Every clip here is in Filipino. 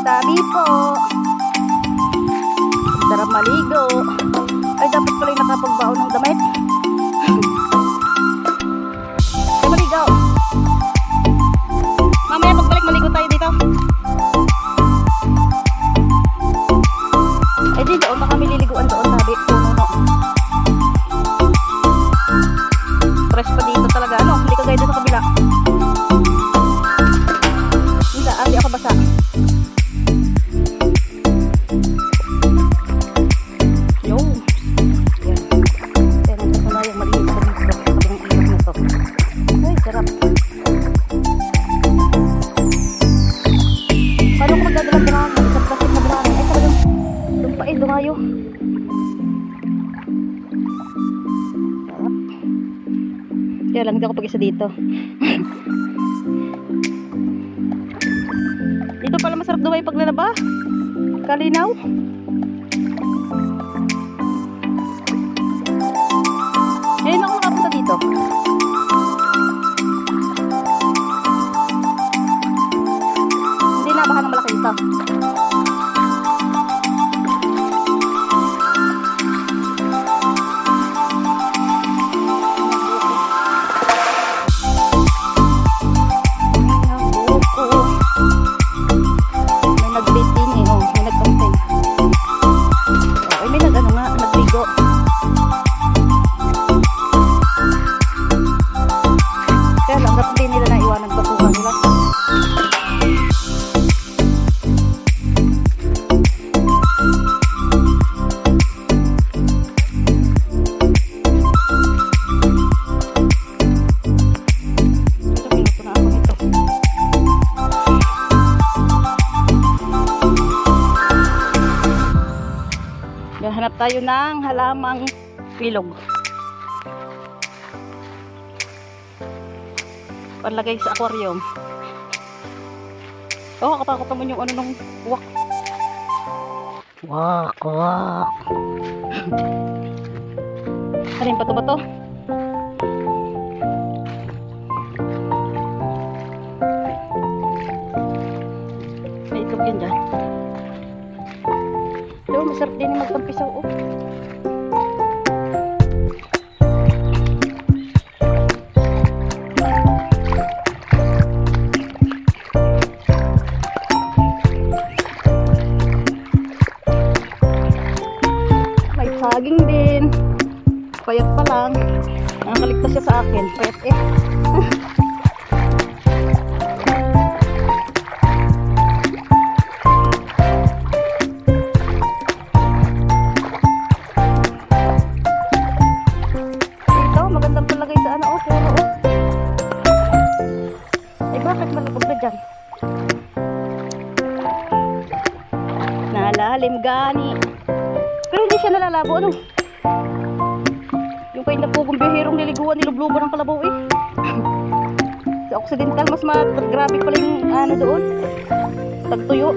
Tabi po. Sarap maligo. Ay, dapat pala yung nakapagbaon ng damit. Ay, maligo. Mamaya pagbalik maligo tayo dito. Ay, di doon pa kami liliguan doon, sabi. Puno. Fresh pa dito talaga. Ano? Hindi ka gaya doon sa kabila. Hindi ako basa. Yo. Yan. Yan. Ito na yung maliit sa dito. Ang ilog na to. Ay, sarap. Paano ko magdadalang drama? Isang plastic na drama. Ay, talagang lumpain, dumayo. Sarap. Kaya lang, hindi ako pag-isa dito. Dito pala masarap dumayo paglalaba. Kalinaw. Ngayon ako nakapunta dito. Hindi na, baka nang malaki dito. Hanap tayo ng halamang pilog. Panlagay sa aquarium. Oh, katakot naman yung ano nung wak. Wak, wak. Ano yung bato-bato? May itlog yan dyan. Ito, masarap din yung magtampisaw. Oh. May saging din. Payat pa lang. Nakaligtas siya sa akin. Payat eh. Nalalim gani. Pero hindi siya nalalabo, ano? Yung kayo napugong bihirong niliguan, nilubluban ng kalabaw eh. Sa Occidental, mas grabe pala yung ano doon. Tagtuyo.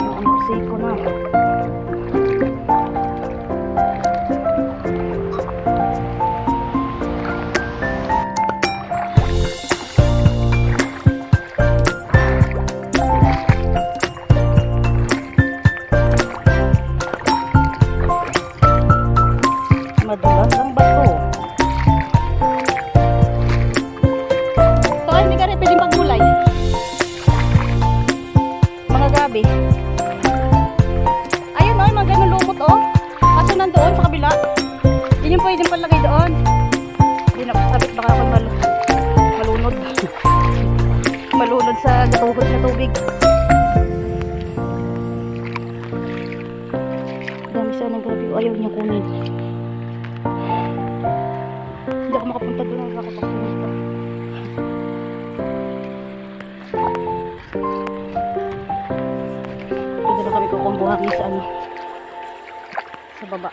Ang siko na. Madulas ang bato. Ito ay hindi ka rin pwedeng paggulay. Mga gabi. Ayun o, mga ganun lumot o. Kaso nandoon sa kabila. Hindi yung pwedeng palagay doon. Hindi na sabit, baka ako malunod. Malunod sa gatuhod na tubig. Dami sana ng gabi. Ayaw niya kunin. Hindi ako makapunta doon ang nakapagpunta. Pwede na kami kukumbuhangin sa ano, sa baba.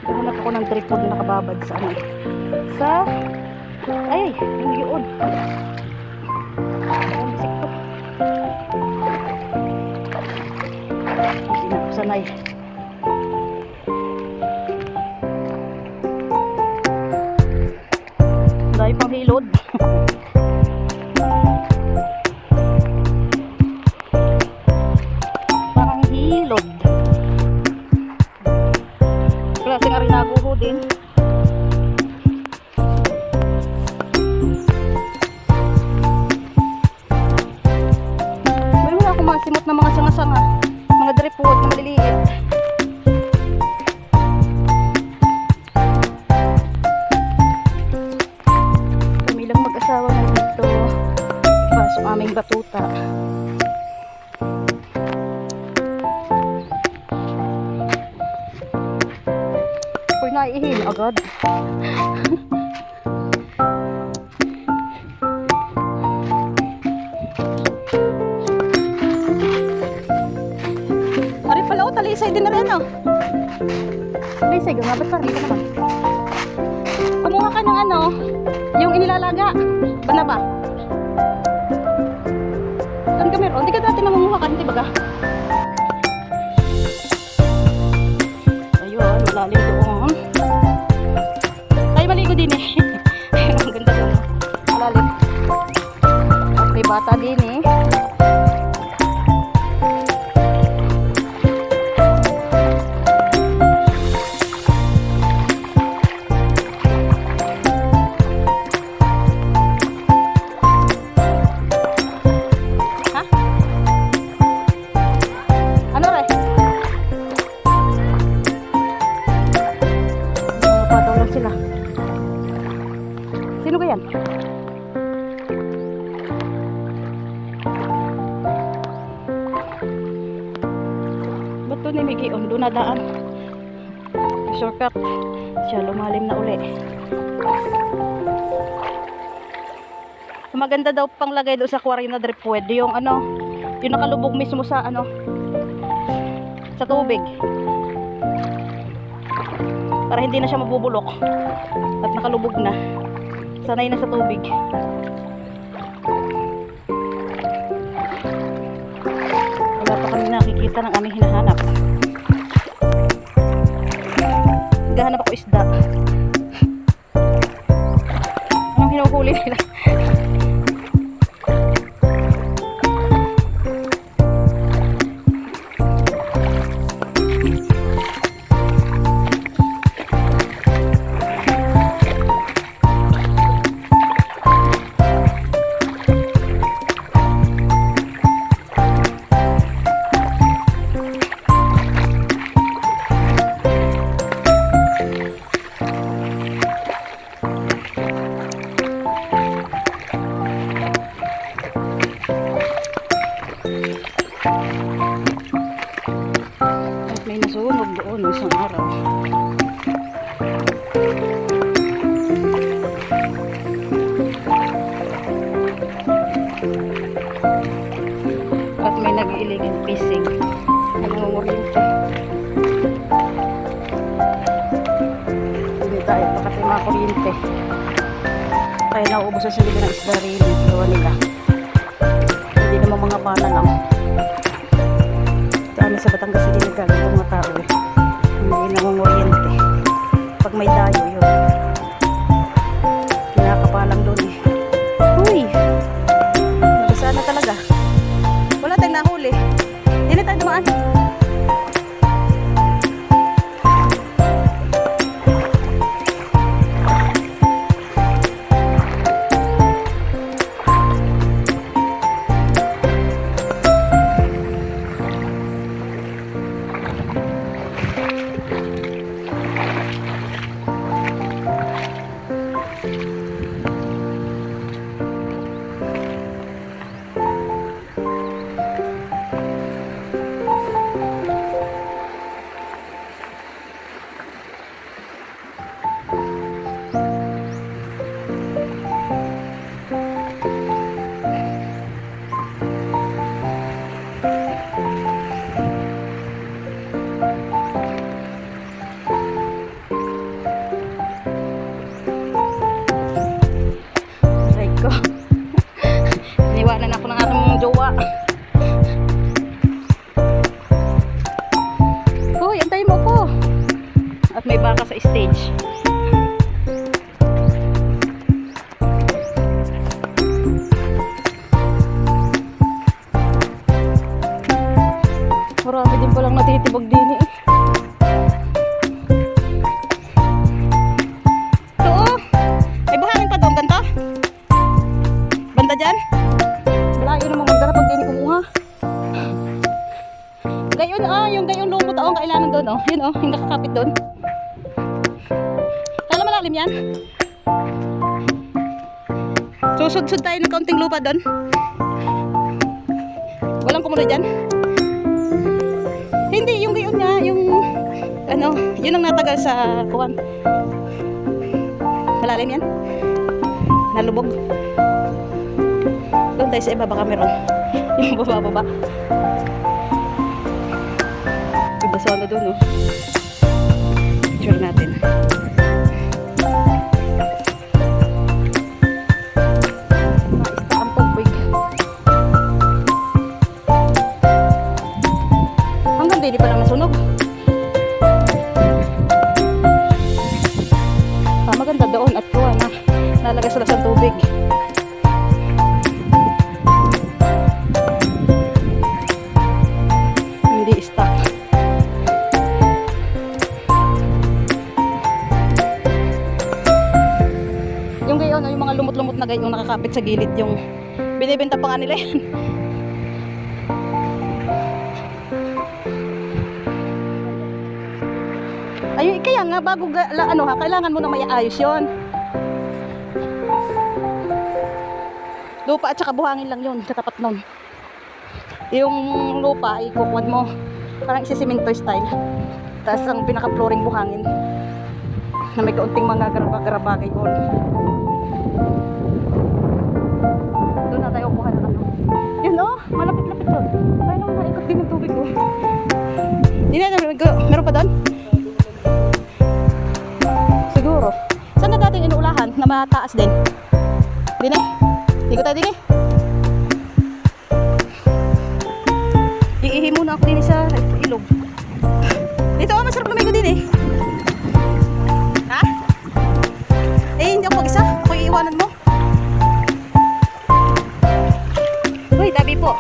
Hanap ako ng tripod na nakababad sa ano, sa ay, yung yun. Ang bisik ko. Hindi na ako sanay. Tayo pang hilod. Parang hilod. Klase nga rin naguho din. Meron na ako masimot ng mga sanga-sanga. Mga dripwood na maliliit. Kami lang mag-asawa na dito. Pasok aming batuta. Uy, naiihin agad. Ari pala, oh, talisay din na rin, oh. Talisay, gumabot pa rin ka naman. Kumuha ka ng ano, yung inilalaga. Bana ba? Saan ka meron? Hindi ka dati nangunguha ka, hindi baga? Ayun, malalim doon. Tayo maligo din eh. Ayun, ang ganda doon. Malalim. At may bata din eh. Sila. Sino ba yan? Ba't doon ni Miggy? Doon na daan. Shortcut. Siya lumalim na uli. Maganda daw pang lagay doon sa quarry na dripwood. Yung ano, yung nakalubog mismo sa ano, sa tubig. Para hindi na siya mabubulok at nakalubog na, sanay na sa tubig. Wala pa kami nakikita ng aming hinahanap. Naghahanap ako isda. Anong hinuhuli nila? At may nasunog doon isang araw. At may nag-illegal fishing. Nangunguryente. Hindi tayo pakati mga kuryente. Kaya nauubos sa sila ng isda rin. Gawa nila. Hindi naman mga pana lang. Sa Batangas hindi nagkagawa mga tao eh. Hindi nangunguryente. Pag may dayo yun, kinakapalang doon eh. Uy! Nabasa na talaga. Wala tayong nahuli. Hindi na tayo dumaan. Walang natitibag din eh. Ito oh. May buhangin pa doon, ganito. Banda dyan. Wala yun namang magdara pag din kumuha. Gayon ah, yung gayon lumot ang kailangan doon oh. Yun oh, yung nakakapit doon. Kala malalim yan. Susud-sud tayo ng kaunting lupa doon. Walang kumuloy dyan. Hindi, yung gayon nga, yung ano, yun ang natagal sa kuwan. Malalim yan. Nalubog. Doon tayo sa iba, baka meron. Yung baba-baba. Iba sa ano doon, oh. Picture natin. Naista ang tubig. Hanggang din, di pa lang nasunog. Maganda doon at kuha na. Nalagay sila sa tubig. Hindi stuck. Yung gayon, yung mga lumot-lumot na gayon nakakapit sa gilid, yung binibenta pa nga nila yan. Ayun, kaya nga bago ano ha, kailangan mo na may ayos yon. Lupa at saka buhangin lang yun sa tapat nun. Yung lupa ay kukuhan mo parang isisimento style. Tapos ang pinaka-flooring buhangin na may kaunting mga garabagay all. Doon na tayo kuha ng ano. Yun oh, malapit-lapit doon. Tayo naman naikot din ng tubig oh. Hindi na, meron pa doon? Siguro. Saan na dating inuulahan na mataas din? Hindi na. Hindi ko tayo din eh. Iihi muna ako din sa ilog. Dito oh, masarap lumigo din eh. Ha? Eh, hindi ako mag-isa. Ako iiwanan mo. Uy, tabi po.